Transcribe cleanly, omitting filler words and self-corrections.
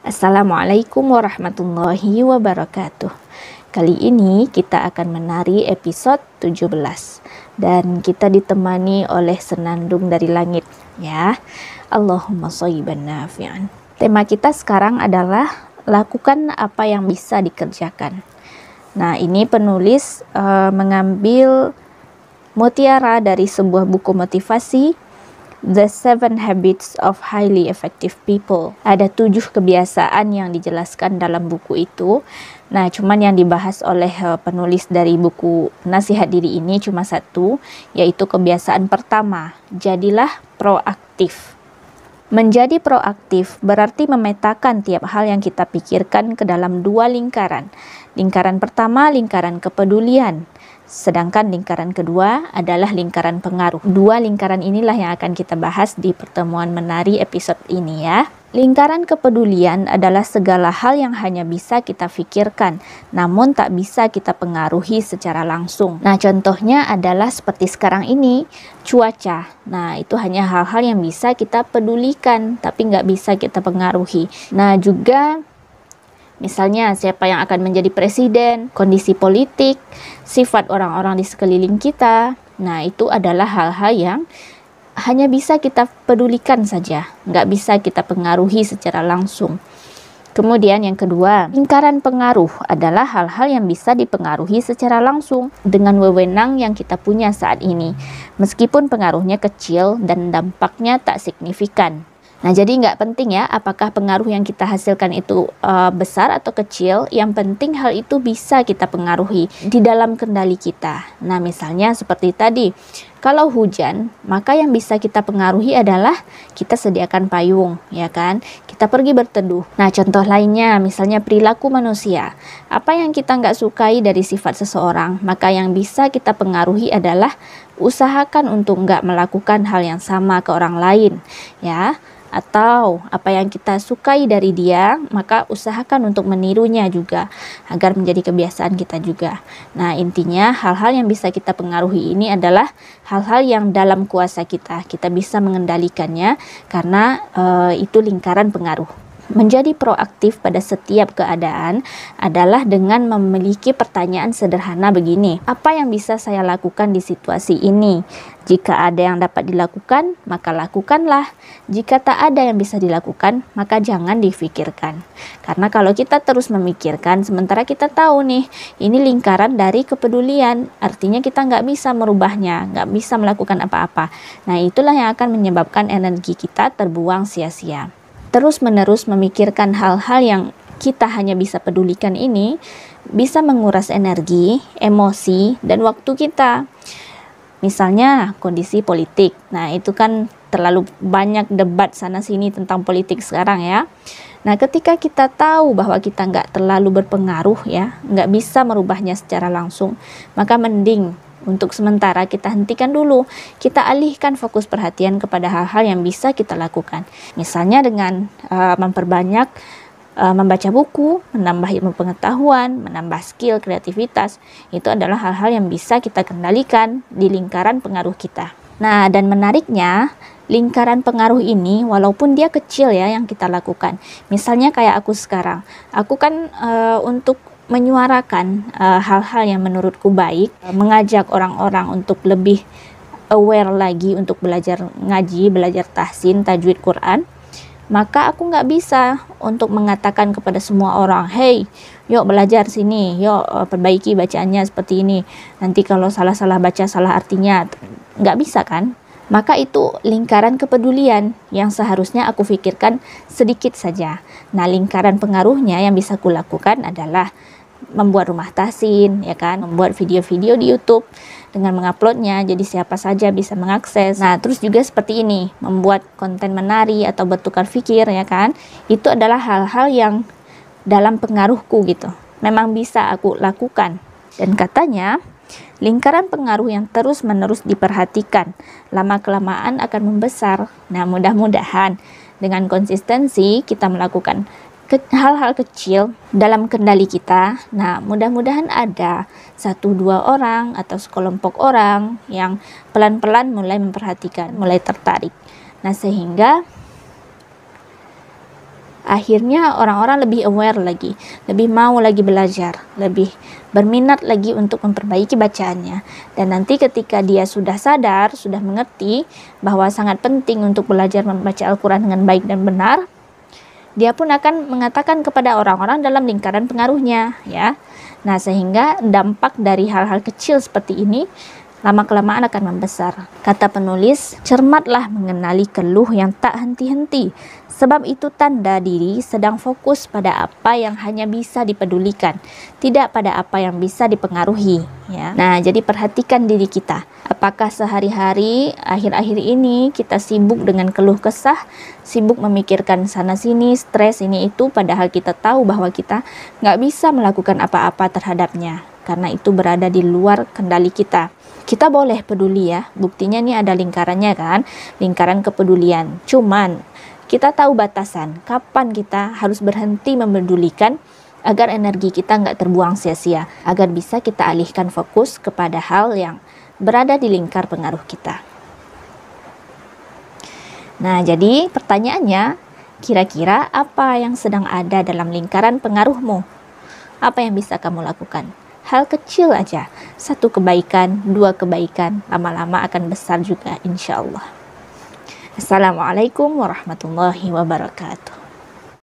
Assalamualaikum warahmatullahi wabarakatuh. Kali ini kita akan menari episode 17 dan kita ditemani oleh senandung dari langit, ya. Allahumma shayyiban nafi'an. Tema kita sekarang adalah lakukan apa yang bisa dikerjakan. Nah, ini penulis mengambil mutiara dari sebuah buku motivasi, The 7 Habits of Highly Effective People. Ada 7 kebiasaan yang dijelaskan dalam buku itu. Nah, cuman yang dibahas oleh penulis dari buku Nasihat Diri ini cuma satu, yaitu kebiasaan pertama, jadilah proaktif. Menjadi proaktif berarti memetakan tiap hal yang kita pikirkan ke dalam 2 lingkaran. Lingkaran pertama, lingkaran kepedulian. Sedangkan lingkaran kedua adalah lingkaran pengaruh. 2 lingkaran inilah yang akan kita bahas di pertemuan menari episode ini, ya. Lingkaran kepedulian adalah segala hal yang hanya bisa kita pikirkan, namun tak bisa kita pengaruhi secara langsung. Nah, contohnya adalah seperti sekarang ini, cuaca. Nah, itu hanya hal-hal yang bisa kita pedulikan, tapi nggak bisa kita pengaruhi. Nah, juga misalnya siapa yang akan menjadi presiden, kondisi politik, sifat orang-orang di sekeliling kita. Nah, itu adalah hal-hal yang hanya bisa kita pedulikan saja, nggak bisa kita pengaruhi secara langsung. Kemudian yang kedua, lingkaran pengaruh adalah hal-hal yang bisa dipengaruhi secara langsung dengan wewenang yang kita punya saat ini, meskipun pengaruhnya kecil dan dampaknya tak signifikan. Nah, jadi nggak penting ya apakah pengaruh yang kita hasilkan itu besar atau kecil, yang penting hal itu bisa kita pengaruhi di dalam kendali kita. Nah, misalnya seperti tadi, kalau hujan, maka yang bisa kita pengaruhi adalah kita sediakan payung, ya kan? Kita pergi berteduh. Nah, contoh lainnya, misalnya perilaku manusia. Apa yang kita nggak sukai dari sifat seseorang, maka yang bisa kita pengaruhi adalah usahakan untuk nggak melakukan hal yang sama ke orang lain, ya. Atau apa yang kita sukai dari dia, maka usahakan untuk menirunya juga agar menjadi kebiasaan kita juga. Nah, intinya hal-hal yang bisa kita pengaruhi ini adalah hal-hal yang dalam kuasa kita bisa mengendalikannya karena itu lingkaran pengaruh. Menjadi proaktif pada setiap keadaan adalah dengan memiliki pertanyaan sederhana begini. Apa yang bisa saya lakukan di situasi ini? Jika ada yang dapat dilakukan, maka lakukanlah. Jika tak ada yang bisa dilakukan, maka jangan difikirkan. Karena kalau kita terus memikirkan, sementara kita tahu nih, ini lingkaran dari kepedulian. Artinya kita nggak bisa merubahnya, nggak bisa melakukan apa-apa. Nah, itulah yang akan menyebabkan energi kita terbuang sia-sia. Terus-menerus memikirkan hal-hal yang kita hanya bisa pedulikan ini bisa menguras energi, emosi, dan waktu kita. Misalnya kondisi politik. Nah, itu kan terlalu banyak debat sana-sini tentang politik sekarang, ya. Nah, ketika kita tahu bahwa kita nggak terlalu berpengaruh, ya, nggak bisa merubahnya secara langsung, maka mending untuk sementara kita hentikan dulu. Kita alihkan fokus perhatian kepada hal-hal yang bisa kita lakukan. Misalnya dengan memperbanyak membaca buku, menambah ilmu pengetahuan, menambah skill, kreativitas. Itu adalah hal-hal yang bisa kita kendalikan di lingkaran pengaruh kita. Nah, dan menariknya, lingkaran pengaruh ini walaupun dia kecil ya yang kita lakukan. Misalnya kayak aku sekarang. Aku kan untuk menyuarakan hal-hal yang menurutku baik, mengajak orang-orang untuk lebih aware lagi untuk belajar ngaji, belajar tahsin, tajwid Quran, maka aku nggak bisa untuk mengatakan kepada semua orang, hey, yuk belajar sini, yuk perbaiki bacaannya seperti ini, nanti kalau salah-salah baca salah artinya, nggak bisa kan? Maka itu lingkaran kepedulian yang seharusnya aku pikirkan sedikit saja. Nah, lingkaran pengaruhnya yang bisa kulakukan adalah membuat rumah tahsin, ya kan, membuat video-video di YouTube dengan menguploadnya, jadi siapa saja bisa mengakses. Nah, terus juga seperti ini, membuat konten menari atau bertukar fikir, ya kan, itu adalah hal-hal yang dalam pengaruhku gitu, memang bisa aku lakukan. Dan katanya lingkaran pengaruh yang terus-menerus diperhatikan lama-kelamaan akan membesar. Nah, mudah-mudahan dengan konsistensi kita melakukan hal-hal kecil dalam kendali kita. Nah, mudah-mudahan ada 1-2 orang atau sekelompok orang yang pelan-pelan mulai memperhatikan, mulai tertarik. Nah, sehingga akhirnya orang-orang lebih aware lagi, lebih mau lagi belajar, lebih berminat lagi untuk memperbaiki bacaannya. Dan nanti ketika dia sudah sadar, sudah mengerti bahwa sangat penting untuk belajar membaca Al-Quran dengan baik dan benar, dia pun akan mengatakan kepada orang-orang dalam lingkaran pengaruhnya, ya. Nah, sehingga dampak dari hal-hal kecil seperti ini lama-kelamaan akan membesar. Kata penulis, cermatlah mengenali keluh yang tak henti-henti, sebab itu tanda diri sedang fokus pada apa yang hanya bisa dipedulikan, tidak pada apa yang bisa dipengaruhi. Ya. Nah, jadi perhatikan diri kita. Apakah sehari-hari, akhir-akhir ini kita sibuk dengan keluh kesah, sibuk memikirkan sana-sini, stres ini itu, padahal kita tahu bahwa kita nggak bisa melakukan apa-apa terhadapnya, karena itu berada di luar kendali kita. Kita boleh peduli ya, buktinya nih ada lingkarannya kan, lingkaran kepedulian. Cuman kita tahu batasan, kapan kita harus berhenti memedulikan agar energi kita nggak terbuang sia-sia, agar bisa kita alihkan fokus kepada hal yang berada di lingkar pengaruh kita. Nah, jadi pertanyaannya, kira-kira apa yang sedang ada dalam lingkaran pengaruhmu? Apa yang bisa kamu lakukan? Hal kecil aja, 1 kebaikan, 2 kebaikan, lama-lama akan besar juga insya Allah. Assalamualaikum warahmatullahi wabarakatuh.